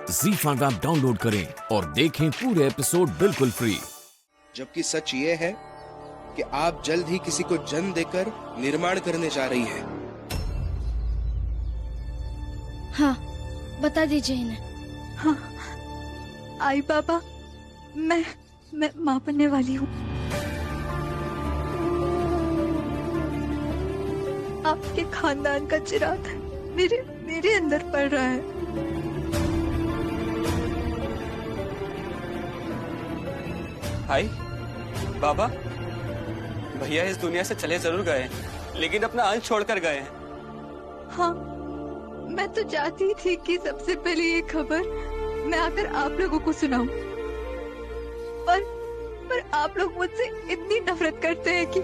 ZEE5 app download करें और देखें पूरे एपिसोड बिल्कुल फ्री। जबकि सच ये है कि आप जल्द ही किसी को जन्म देकर निर्माण करने जा रही हैं। हाँ, बता दीजिए इन्हें। हाँ, आई बाबा, मैं माँ बनने वाली हूँ। आपके खानदान का चिराग मेरे अंदर पड़ रहा है। हाय बाबा, भैया इस दुनिया से चले जरूर गए लेकिन अपना अंश छोड़कर गए हैं। हाँ, मैं तो चाहती थी कि सबसे पहले ये खबर मैं आकर आप लोगों को सुनाऊं, पर आप लोग मुझसे इतनी नफरत करते हैं कि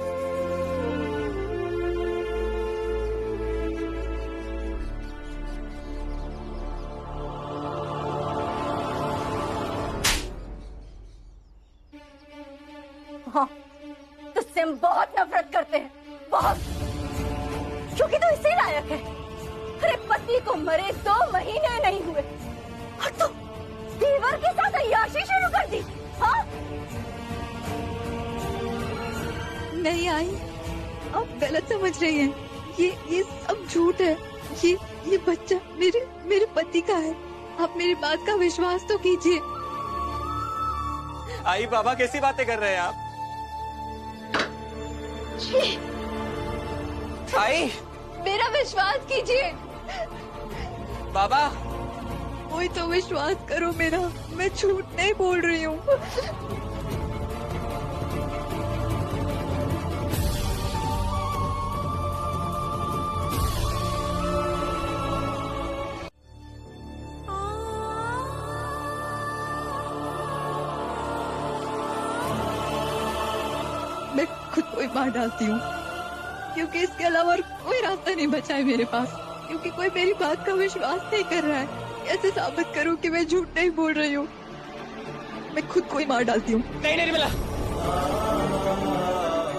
हाँ, तुझसे हम बहुत नफरत करते हैं, बहुत, क्योंकि तू इसी लायक है। अरे पति को मरे 2 महीने नहीं हुए और तू देवर के साथ अय्याशी शुरू कर दी। हाँ, नहीं आई, आप गलत समझ रही हैं। ये सब झूठ है। ये बच्चा मेरे पति का है। आप मेरी बात का विश्वास तो कीजिए। आई बाबा, कैसी बातें कर रहे हैं आप? आई, मेरा विश्वास कीजिए। बाबा, कोई तो विश्वास करो मेरा, मैं झूठ नहीं बोल रही हूँ। मैं खुद को ही मार डालती हूँ, क्योंकि इसके अलावा और कोई रास्ता नहीं बचा है मेरे पास। क्योंकि कोई मेरी बात का विश्वास नहीं कर रहा है। कैसे साबित करूं कि मैं झूठ नहीं बोल रही हूँ? मैं खुद को ही मार डालती हूँ। नहीं मिला।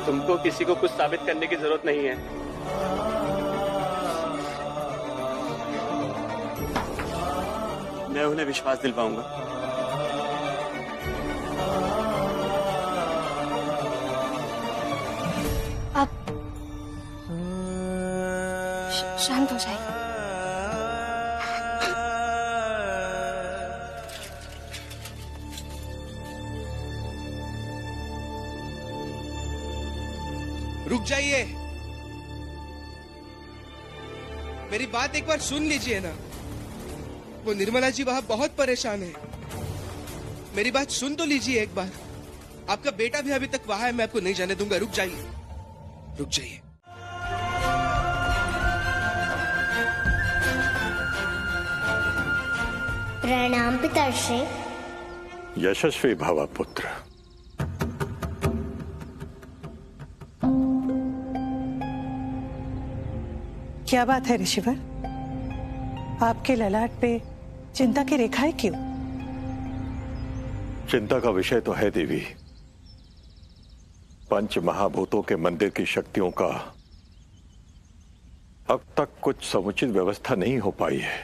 तुमको किसी को कुछ साबित करने की जरूरत नहीं है। मैं उन्हें विश्वास दिलवाऊंगा। शांत हो जाइए। रुक जाइए, मेरी बात एक बार सुन लीजिए ना। वो निर्मला जी वहां बहुत परेशान है। मेरी बात सुन तो लीजिए एक बार। आपका बेटा भी अभी तक वहां है, मैं आपको नहीं जाने दूंगा। रुक जाइए, रुक जाइए। प्रणाम पिताश्री। यशस्वी भव पुत्र। क्या बात है ऋषिवर, आपके ललाट पे चिंता की रेखाएं क्यों? चिंता का विषय तो है देवी। पंच महाभूतों के मंदिर की शक्तियों का अब तक कुछ समुचित व्यवस्था नहीं हो पाई है।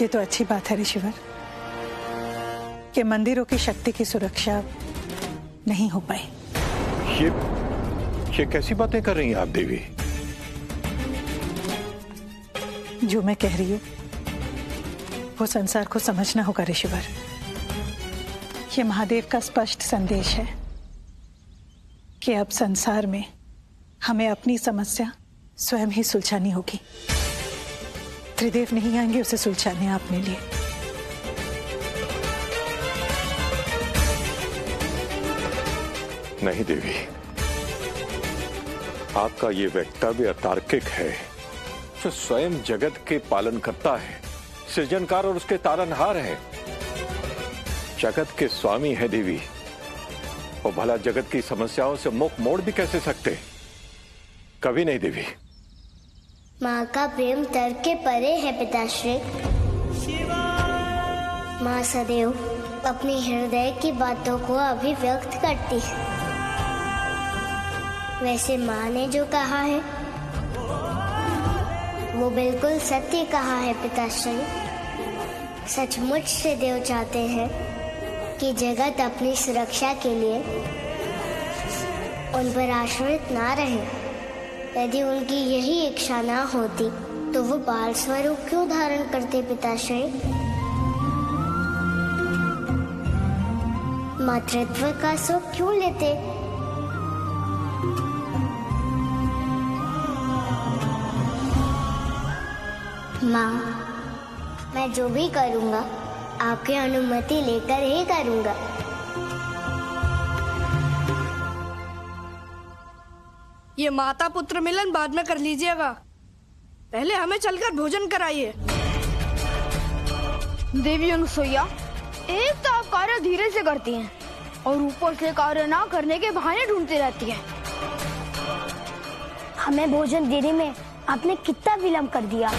ये तो अच्छी बात है ऋषिवर कि मंदिरों की शक्ति की सुरक्षा नहीं हो पाई। ये कैसी बातें कर रही हैं आप देवी? जो मैं कह रही हूँ वो संसार को समझना होगा ऋषिवर। ये महादेव का स्पष्ट संदेश है कि अब संसार में हमें अपनी समस्या स्वयं ही सुलझानी होगी। त्रिदेव नहीं आएंगे उसे सुलझाने अपने लिए। नहीं देवी, आपका ये वक्तव्य अतार्किक है। जो स्वयं जगत के पालन करता है, सृजनकार और उसके तारनहार है, जगत के स्वामी है देवी, और भला जगत की समस्याओं से मुख मोड़ भी कैसे सकते? कभी नहीं देवी। माँ का प्रेम तर्क के परे है पिताश्री। माँ सदैव अपनी हृदय की बातों को अभिव्यक्त करती है। वैसे माँ ने जो कहा है वो बिल्कुल सत्य कहा है पिताश्री। सचमुच से देव चाहते हैं कि जगत अपनी सुरक्षा के लिए उन पर आश्रित ना रहे। यदि उनकी यही इच्छा ना होती तो वो बाल स्वरूप क्यों धारण करते पिताश्री? मातृत्व का सुख क्यों लेते? माँ, मैं जो भी करूँगा आपकी अनुमति लेकर ही करूँगा। ये माता पुत्र मिलन बाद में कर लीजिएगा, पहले हमें चलकर भोजन कराइए। देवी अनुसुईया, एक तो आप कार्य धीरे से करती हैं और ऊपर से कार्य ना करने के बहाने ढूंढती रहती हैं। हमें भोजन देने में आपने कितना विलंब कर दिया।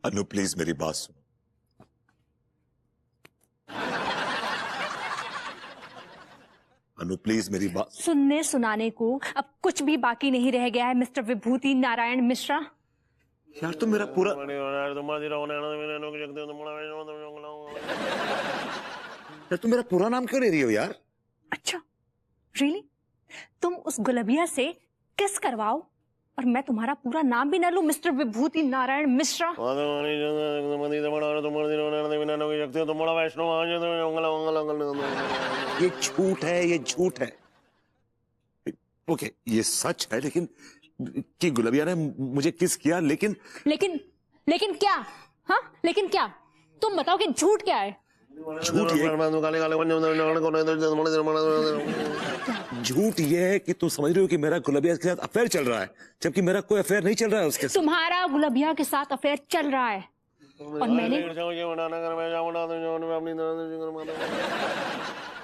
अनु प्लीज मेरी बात सुनो। अनु प्लीज मेरी बात। सुनने सुनाने को अब कुछ भी बाकी नहीं रह गया है मिस्टर विभूति नारायण मिश्रा। यार तुम मेरा पूरा यार तुम मेरा पूरा नाम क्यों ले रही हो यार? अच्छा रियली? तुम उस गुलबिया से किस करवाओ और मैं तुम्हारा पूरा नाम भी न लूं, मिस्टर विभूति नारायण मिश्रा। ये झूठ है, ये झूठ है। ओके ये सच है लेकिन कि गुलबिया ने मुझे किस किया, लेकिन लेकिन क्या? हाँ लेकिन क्या? तुम बताओ कि झूठ क्या है? झूठ ये है कि तुम समझ रहे हो कि मेरा गुलबिया के साथ अफेयर चल रहा है, जबकि मेरा कोई अफेयर नहीं चल रहा है उसके साथ। तुम्हारा गुलबिया के साथ अफेयर चल रहा है और मैंने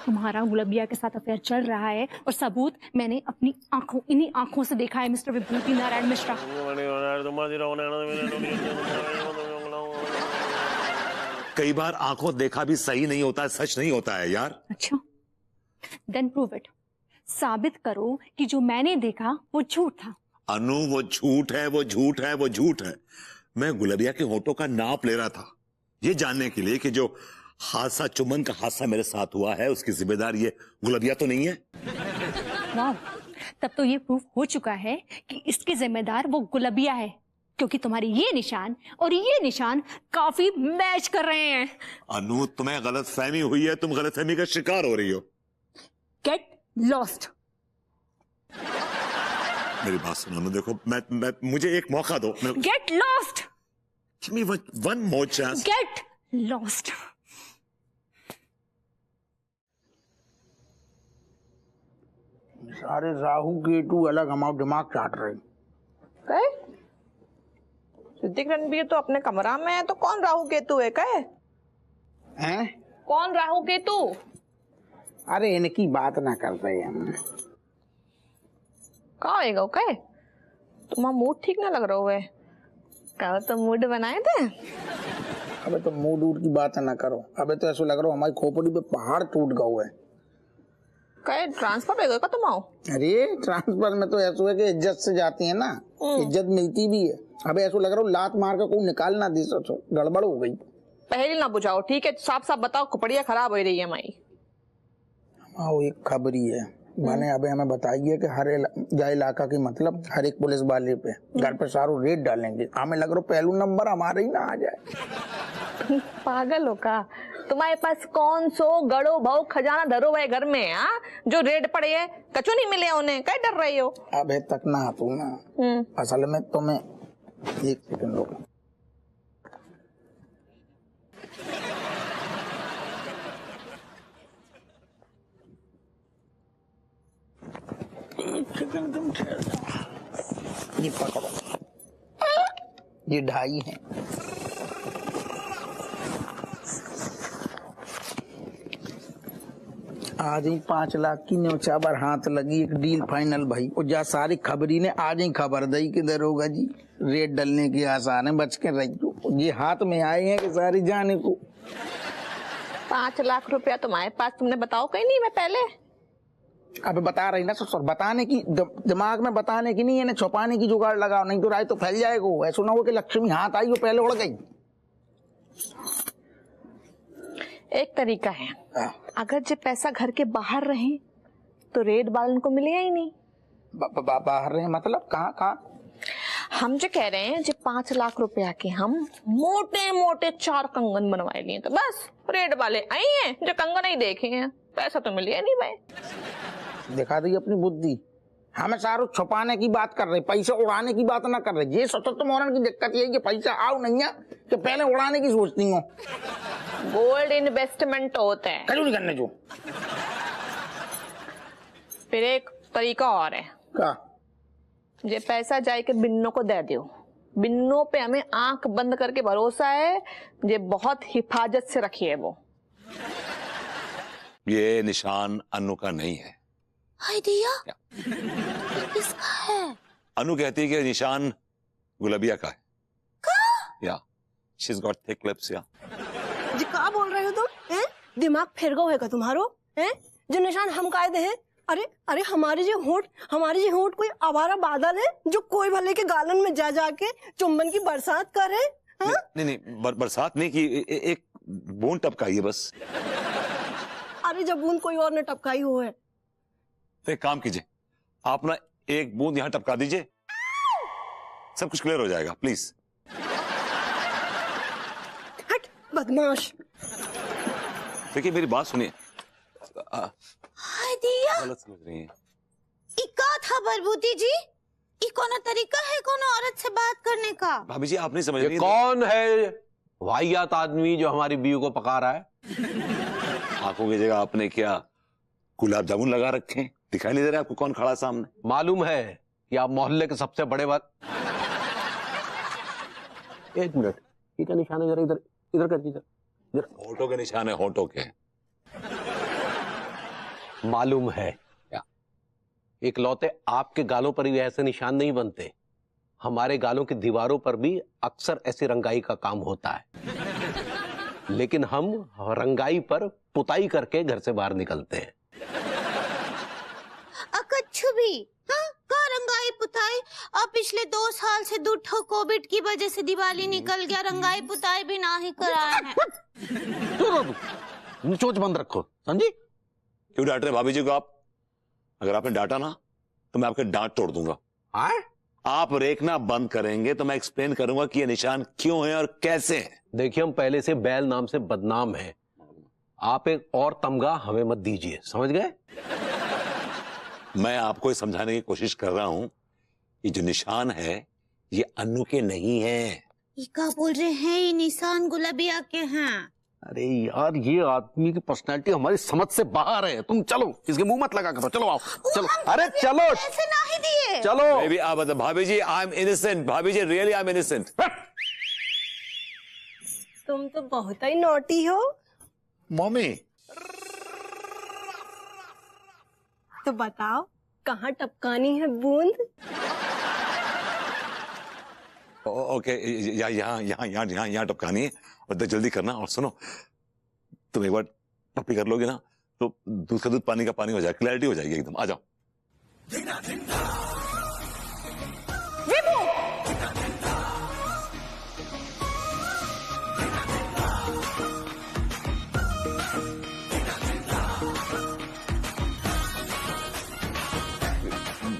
तुम्हारा गुलबिया के साथ अफेयर चल रहा है और सबूत मैंने अपनी आंखों, इन्हीं आंखों से देखा है मिस्टर विभूति नारायण मिश्रा। कई बार आंखों देखा भी सही नहीं होता है, सच नहीं होता है यार। अच्छा देन प्रूव इट। साबित करो कि जो मैंने देखा वो झूठ था। अनु वो झूठ है, वो झूठ है, वो झूठ है। मैं गुलबिया के होठों का नाप ले रहा था ये जानने के लिए कि जो हादसा, चुम्बन का हादसा मेरे साथ हुआ है उसकी जिम्मेदार ये गुलबिया तो नहीं है। वाह, तब तो ये प्रूफ हो चुका है कि इसकी जिम्मेदार वो गुलबिया है, क्योंकि तुम्हारी ये निशान और ये निशान काफी मैच कर रहे हैं। अनु तुम्हें गलत फहमी हुई है, तुम गलत फहमी का शिकार हो रही हो। Get lost. मेरी बात सुनो अनु, देखो मैं मुझे एक मौका दो। Get lost. Give me one more chance. Get lost. सारे राहु केतु अलग हमारा दिमाग चाट रहे। कहे सिद्धिक रणबीर तो अपने कमरा में है, तो कौन राहु केतु है? कहे हैं? कौन राहु केतु? अरे इनकी बात ना करते हम। कहाँ है गो? कहे तुम्हारा मूड ठीक ना लग रहा है। कहो तो मूड बनाए थे। अबे तो मूड की बात ना करो। अबे तो ऐसा लग रहा है हमारी खोपड़ी पे पहाड़ टूट गया है। कहे ट्रांसफर हो गया का तुम आओ? अरे ट्रांसफर में तो ऐसा है कि इज्जत से जाती है ना, इज्जत मिलती भी है। अबे ऐसा लग रहा है लात मार कर कोई निकाल ना दी, सोचो गड़बड़ हो गई। पहले ना बुझाओ, ठीक है? साफ साफ बताओ, खोपड़िया खराब हो रही है हमारी। हाँ एक खबरी है बने। अबे हमें बताइए कि हर इलाका की मतलब हर एक पुलिस वाले पे घर पे सारो रेड डालेंगे। हमें लग रहा पहलू नंबर हमारा ही ना आ जाए। पागल हो का? तुम्हारे पास कौन सो गड़ो भाव खजाना धरो हुए घर में? हाँ जो रेड पड़े है, कचू नहीं मिले उन्हें, कहीं डर रही हो? अबे तक ना तू ना, असल में तुम्हें एक सेकंड लो। तुम ये पकड़ो, ये 2.5 है। आज ही 5 लाख की न्योचा पर हाथ लगी, एक डील फाइनल भाई। और जा सारी खबरी ने आज ही खबर दी कि दरोगा जी रेट डलने की आसार है, बच के रहियो। ये हाथ में आए हैं कि सारी जाने को। 5 लाख रुपया तुम्हारे पास, तुमने बताओ कहीं नहीं मैं पहले? अब बता रही ना ससुर, बताने की दिमाग में बताने की नहीं है ना, छुपाने की जुगाड़ लगाओ, नहीं तो राय तो फैल जाएगा। ऐसा ना हो कि लक्ष्मी हाथ आई और पहले उड़ गई। एक तरीका है, अगर जो पैसा घर के बाहर रहे तो रेड वालन को मिलेगा ही नहीं। बाहर रहे मतलब कहाँ कहाँ? हम जो कह रहे हैं जो 5 लाख रुपया के हम मोटे मोटे 4 कंगन बनवाए लिए, तो बस रेड वाले आई हैं जो कंगन ही देखे हैं, पैसा तो मिलेगा नहीं भाई। दिखा दी अपनी बुद्धि। हमें सारू छुपाने की बात कर रहे, पैसे उड़ाने की बात ना कर रहे। ये सोचो तो मोहन की दिक्कत ये है कि पैसा आओ नहीं है कि पहले उड़ाने की सोचती हो। गोल्ड इन्वेस्टमेंट होता है, क्यों नहीं करने जो। फिर एक तरीका और है। क्या? ये पैसा जाए के बिन्नों को दे दो। बिन्नों पे हमें आंख बंद करके भरोसा है, ये बहुत हिफाजत से रखी है वो। ये निशान अनु का नहीं है। हाय दिया, किसका है? अनु कहती है कि निशान गुलबिया का है। या शीज गॉट थिक लिप्स। या जी क्या बोल रहे हो तुम? दिमाग फिर गो है का तुम्हारो? जो निशान हम कायदे हैं? अरे अरे हमारे जो होठ कोई आवारा बादल है जो कोई भले के गालन में जा जाके चुम्बन की बरसात करे? नहीं बरसात नहीं की, एक बूंद टपकाई है बस। अरे जब बूंद कोई और ने टपकाई हो है तो एक काम कीजिए, आप ना एक बूंद यहां टपका दीजिए, सब कुछ क्लियर हो जाएगा प्लीज। हट बदमाश। देखिए मेरी बात सुनिए। हाय दिया, गलत समझ रही हैं। इका था बरबूती जी, ई कौन तरीका है कौन औरत से बात करने का? भाभी जी आप नहीं समझ रही। कौन है वाहियात आदमी जो हमारी बीवी को पका रहा है? आंखों की जगह आपने क्या गुलाब जामुन लगा रखे हैं? दिखाई नहीं दे रहा आपको कौन खड़ा सामने? मालूम है कि आप मोहल्ले के सबसे बड़े बात। एक मिनट, ये क्या निशान है? जरा इधर इधर कर दीजिए। होठों के निशान है, होठों के। मालूम है क्या? एक लौते आपके गालों पर ही ऐसे निशान नहीं बनते, हमारे गालों की दीवारों पर भी अक्सर ऐसी रंगाई का काम होता है, लेकिन हम रंगाई पर पुताई करके घर से बाहर निकलते हैं। कच्छु भी का रंगाई पुताई? अब पिछले 2 साल से दूठो कोविड की वजह से दिवाली निकल गया, रंगाई पुताई भी ना ही कराया है। चोच बंद रखो, समझी? क्यों डांट रहे भाभी जी को आप? अगर आपने डांटा ना तो मैं आपके डांट तोड़ दूंगा। आप रेखना बंद करेंगे तो मैं एक्सप्लेन करूंगा कि ये निशान क्यों है और कैसे है। देखिए हम पहले से बैल नाम से बदनाम हैं, आप एक और तमगा हमें मत दीजिए, समझ गए? मैं आपको समझाने की कोशिश कर रहा हूं, ये जो निशान है ये अनु के नहीं है। ये क्या बोल रहे हैं? ये निशान गुलाबिया के हैं। अरे यार ये आदमी की पर्सनैलिटी हमारी समझ से बाहर है। तुम चलो, इसके मुंह मत लगा करो। चलो आओ, चलो। अरे चलो, ऐसे ना ही दिए। चलो। बेबी आप भाभी जी आई एम इनोसेंट। भाभी जी रियली आई एम इनोसेंट। तुम तो बहुत ही नॉटी हो। मम्मी तो बताओ कहाँ टपकानी है बूंद? ओके, यहाँ टपकानी है और जल्दी करना। और सुनो, तुम एक बार पप्पी कर लोगे ना तो दूध का दूध पानी का पानी हो जाएगा, क्लैरिटी हो जाएगी एकदम। आ जाओ।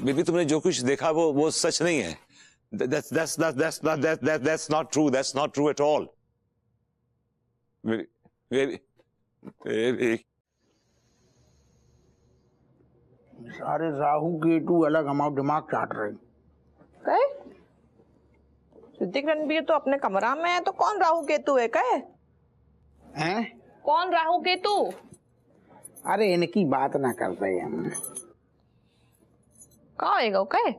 बेबी तुमने जो कुछ देखा वो सच नहीं है। That's not true. That's not true at all. सारे राहु केतु अलग हमारा दिमाग चाट रहे। कहे सिद्दीक रणबीर तो अपने कमरा में है, तो कौन राहु केतु है? कहे हैं? कौन राहु केतु? अरे इनकी बात ना करते हम। कहा होएगा? कहे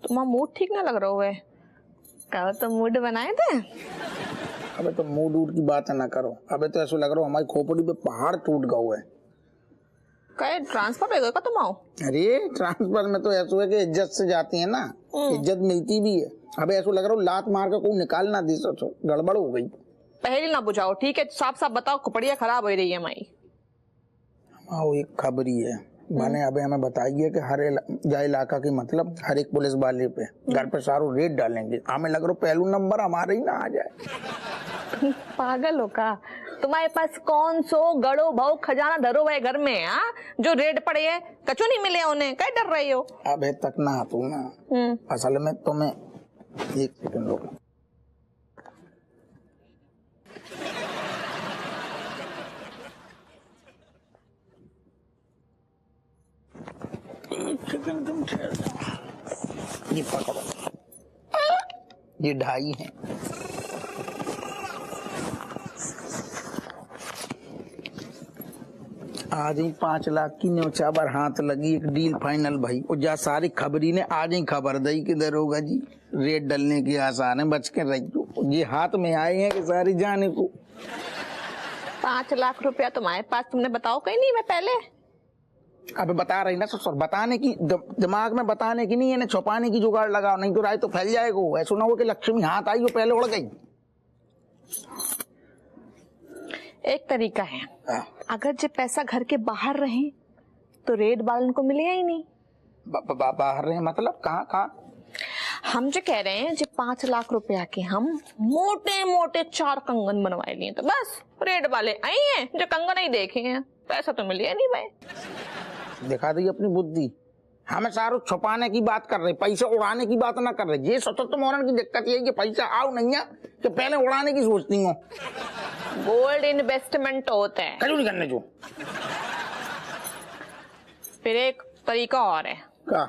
तुम्हारा मूड ठीक ना लग रहा है, कल तो मूड बनाए थे। अबे तो मूड की बात ना करो। अबे तो ऐसा लग रहा है हमारी खोपड़ी पे पहाड़ टूट गया है। कहे ट्रांसफर हो गया तुम आओ? अरे ट्रांसफर में तो ऐसा है कि इज्जत से जाती है ना, इज्जत मिलती भी है। अब ऐसा लग रहा हूँ लात मार कर कोई निकाल ना दी, सोचो गड़बड़ हो गई। पहले ना बुझाओ, ठीक है? साफ साफ बताओ, खोपड़िया खराब हो रही है माई। आओ एक खबरी है माने अबे हमें बताइए कि हर इलाका की मतलब हर एक पुलिस वाले पे घर पे सारू रेड डालेंगे। हमें लग रहा पहलू नंबर हमारे ही ना आ जाए। पागल हो का? तुम्हारे पास कौन सो गड़ो भाव खजाना धरो है घर में, हाँ? जो रेड पड़े है, कचू नहीं मिले उन्हें, क्या डर रही हो? अबे तक ना तू ना, असल में तुम्हें एक सेकंड रुको। तुम ठहर जाओ, ये पकड़ो, ये 2.5 है। आज ही 5 लाख की न्योचा पर हाथ लगी, एक डील फाइनल भाई। और जा सारी खबरी ने आज ही खबर दी कि दरोगा जी रेट डलने की आसार है, बच के रही। ये हाथ में आए हैं कि सारी जाने को। 5 लाख रुपया तुम्हारे पास, तुमने बताओ कहीं नहीं? मैं पहले अबे बता रही ना ससुर, बताने की दिमाग में बताने की नहीं है, छुपाने की जुगाड़ लगाओ, नहीं तो राय तो फैल जाएगा। ऐसा ना हो कि लक्ष्मी हाथ आई वो पहले उड़ गई। एक तरीका है, अगर जो पैसा घर के बाहर रहे तो रेड वालन को मिलेगा ही नहीं। बाहर रहे मतलब कहाँ? हम जो कह रहे हैं जो 5 लाख रुपया के हम मोटे मोटे 4 कंगन बनवाए लिए, तो बस रेड वाले आई हैं जो कंगन ही देखे हैं, पैसा तो मिलेगा नहीं भाई। दिखा दी अपनी बुद्धि। हमें सारू छुपाने की बात कर रहे, पैसे उड़ाने की बात ना कर रहे। ये सोचो तो मोहन की दिक्कत ये है कि पैसा आओ नहीं है कि पहले उड़ाने की सोचती हो। गोल्ड इन्वेस्टमेंट होता है, क्यों नहीं करने जो। फिर एक तरीका और है, क्या?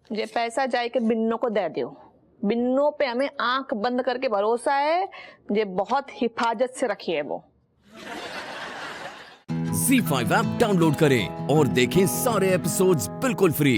ये पैसा जाए के बिन्नों को दे दो। बिन्नों पे हमें आंख बंद करके भरोसा है, ये बहुत हिफाजत से रखी है वो। ZEE5 ऐप डाउनलोड करें और देखें सारे एपिसोड्स बिल्कुल फ्री।